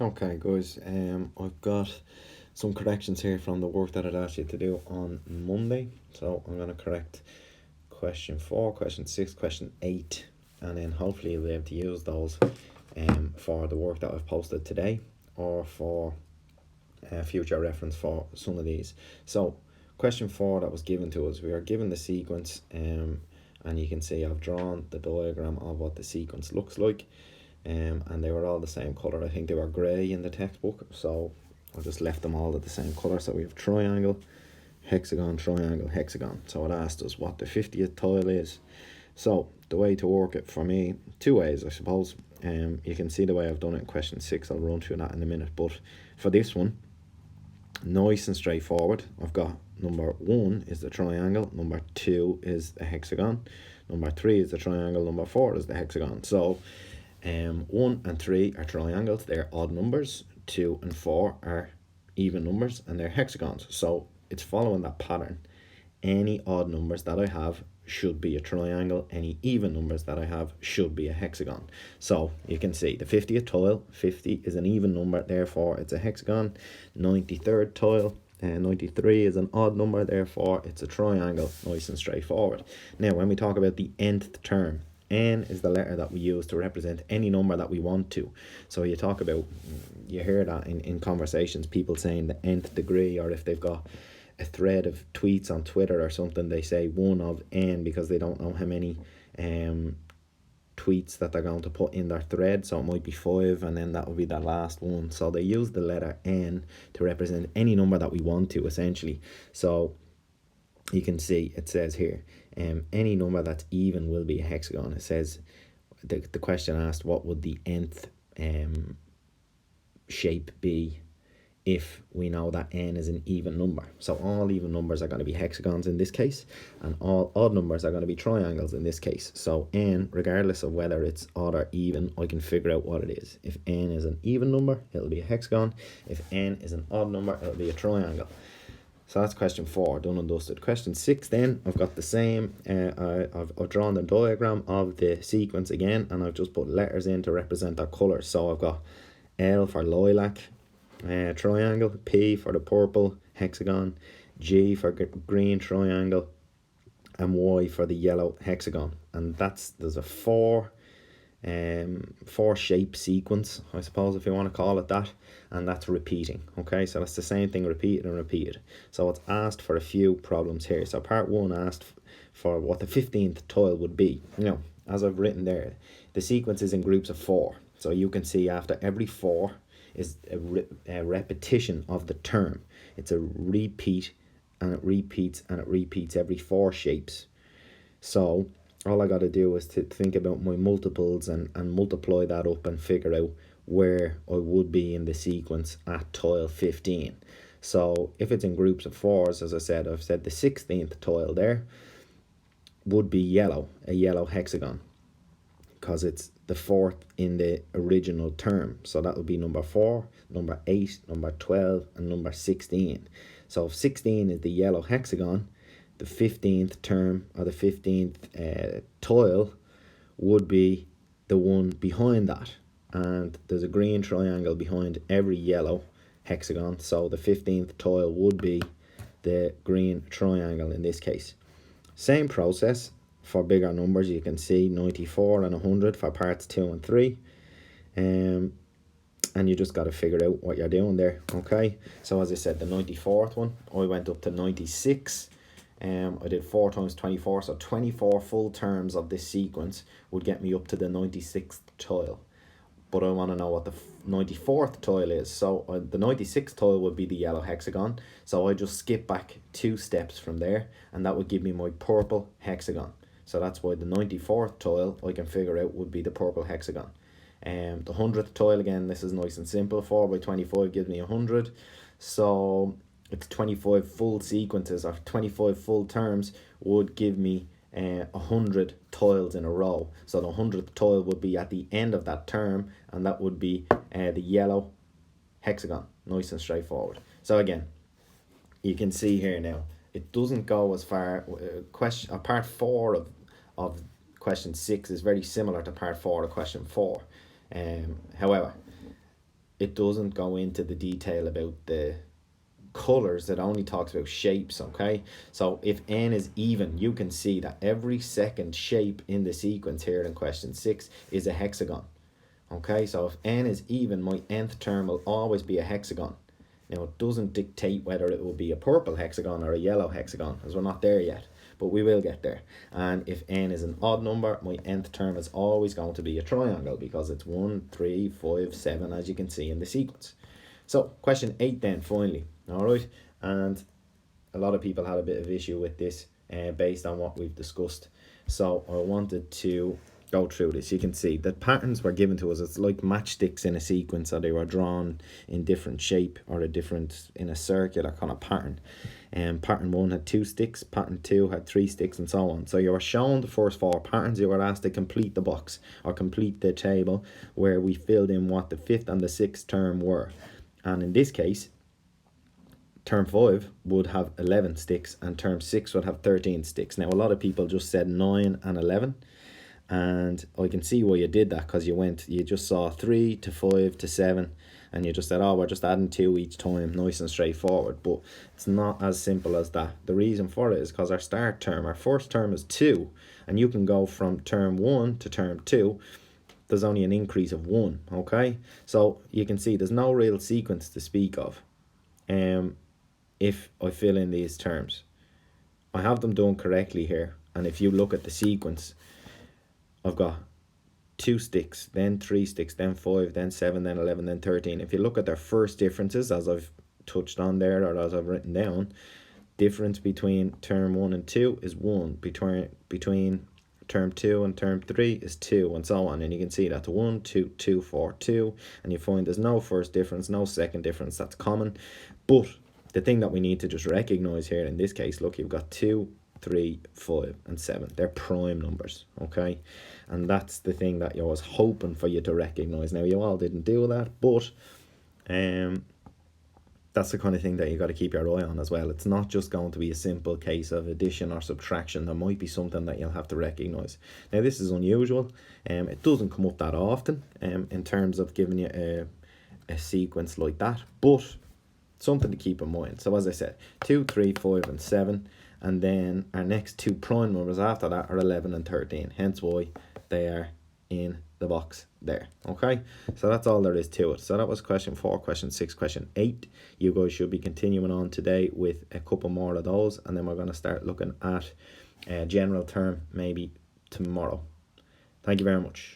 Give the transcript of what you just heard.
Okay, guys. I've got some corrections here from the work that I'd asked you to do on Monday. So I'm gonna correct question 4, question 6, question 8, and then hopefully you'll be able to use those for the work that I've posted today, or for future reference for some of these. So question 4 that was given to us, we are given the sequence, and you can see I've drawn the diagram of what the sequence looks like. And they were all the same color. I think they were grey in the textbook, so I just left them all at the same color. So we have triangle, hexagon, triangle, hexagon. So it asked us what the 50th tile is. So the way to work it for me, two ways I suppose. You can see the way I've done it in question 6. I'll run through that in a minute. But for this one, nice and straightforward. I've got number 1 is the triangle, number 2 is the hexagon, number 3 is the triangle, number 4 is the hexagon. So 1 and 3 are triangles, they're odd numbers. 2 and 4 are even numbers, and they're hexagons. So it's following that pattern. Any odd numbers that I have should be a triangle. Any even numbers that I have should be a hexagon. So you can see the 50th tile, 50 is an even number, therefore it's a hexagon. 93rd tile, 93 is an odd number, therefore it's a triangle. Nice and straightforward. Now when we talk about the nth term, n is the letter that we use to represent any number that we want to. So you talk about, you hear that in conversations, people saying the nth degree, or if they've got a thread of tweets on Twitter or something, they say 1 of n because they don't know how many tweets that they're going to put in their thread. So it might be 5, and then that will be the last one. So they use the letter n to represent any number that we want to, essentially. So you can see it says here, any number that's even will be a hexagon. It says, the question asked, what would the nth shape be if we know that n is an even number? So all even numbers are going to be hexagons in this case, and all odd numbers are going to be triangles in this case. So n, regardless of whether it's odd or even, I can figure out what it is. If n is an even number, it'll be a hexagon. If n is an odd number, it'll be a triangle. So that's question 4, done and dusted. Question 6 then, I've got the same, I've drawn the diagram of the sequence again, and I've just put letters in to represent their colours. So I've got L for lilac, triangle, P for the purple, hexagon, G for green, triangle, and Y for the yellow, hexagon. And there's a four shape sequence, I suppose, if you want to call it that, and that's repeating. Okay, so that's the same thing repeated and repeated. So it's asked for a few problems here. So part 1 asked for what the 15th tile would be. As I've written there, the sequence is in groups of 4. So you can see after every 4 is a repetition of the term. It's a repeat, and it repeats and it repeats every 4 shapes. So all I got to do is to think about my multiples and multiply that up and figure out where I would be in the sequence at tile 15. So if it's in groups of 4s, as I said, I've said the 16th tile there would be yellow, a yellow hexagon, because it's the 4th in the original term. So that would be number 4, number 8, number 12, and number 16. So if 16 is the yellow hexagon, the 15th term, or the 15th tile, would be the one behind that. And there's a green triangle behind every yellow hexagon, so the 15th tile would be the green triangle in this case. Same process for bigger numbers. You can see 94 and 100 for parts 2 and 3. And you just got to figure out what you're doing there. Okay, so as I said, the 94th one, I went up to 96. I did 4 times 24, so 24 full terms of this sequence would get me up to the 96th tile. But I want to know what the 94th tile is. So the 96th tile would be the yellow hexagon. So I just skip back 2 steps from there, and that would give me my purple hexagon. So that's why the 94th tile I can figure out would be the purple hexagon. The 100th tile, again, this is nice and simple. 4 by 25 gives me 100. So it's 25 full sequences, or 25 full terms would give me 100 tiles in a row. So the 100th tile would be at the end of that term, and that would be the yellow hexagon. Nice and straightforward. So again, you can see here now, it doesn't go as far. Part 4 of question 6 is very similar to part 4 of question 4. However, it doesn't go into the detail about the colors, it only talks about shapes. Okay, so if n is even, you can see that every second shape in the sequence here in question 6 is a hexagon. Okay, so if n is even, my nth term will always be a hexagon. Now it doesn't dictate whether it will be a purple hexagon or a yellow hexagon, as we're not there yet, but we will get there. And if n is an odd number, my nth term is always going to be a triangle, because it's 1, 3, 5, 7, as you can see in the sequence. So question 8 then, finally. All right, and a lot of people had a bit of issue with this based on what we've discussed. So I wanted to go through this. You can see that patterns were given to us. It's like matchsticks in a sequence, so they were drawn in different shape, or in a circular kind of pattern. Pattern 1 had 2 sticks, pattern 2 had 3 sticks, and so on. So you were shown the first 4 patterns. You were asked to complete the box, or complete the table, where we filled in what the 5th and the 6th term were. And in this case, term 5 would have 11 sticks, and term 6 would have 13 sticks. Now a lot of people just said 9 and 11, and I can see why you did that, because you just saw 3 to 5 to 7, and you just said, oh, we're just adding 2 each time, nice and straightforward. But it's not as simple as that. The reason for it is because our first term is 2, and you can go from term 1 to term 2. There's only an increase of 1. Okay, so you can see there's no real sequence to speak of. If I fill in these terms, I have them done correctly here, and if you look at the sequence, I've got 2 sticks, then 3 sticks, then 5, then 7, then 11, then 13. If you look at their first differences, as I've touched on there, or as I've written down, difference between term 1 and 2 is 1, between term 2 and term 3 is 2, and so on. And you can see that's 1, 2, 2, 4, 2, and you find there's no first difference, no second difference. That's common. But the thing that we need to just recognize here in this case, look, you've got 2, 3, 5, and 7. They're prime numbers. Okay, and that's the thing that I was hoping for you to recognize. Now you all didn't do that, but that's the kind of thing that you got to keep your eye on as well. It's not just going to be a simple case of addition or subtraction. There might be something that you'll have to recognize. Now this is unusual. It doesn't come up that often in terms of giving you a sequence like that, but something to keep in mind. So as I said, 2, 3, 5, and 7, and then our next 2 prime numbers after that are 11 and 13, hence why they are in the box there. Okay, so that's all there is to it. So that was question 4, question 6, question 8. You guys should be continuing on today with a couple more of those, and then we're going to start looking at a general term maybe tomorrow. Thank you very much.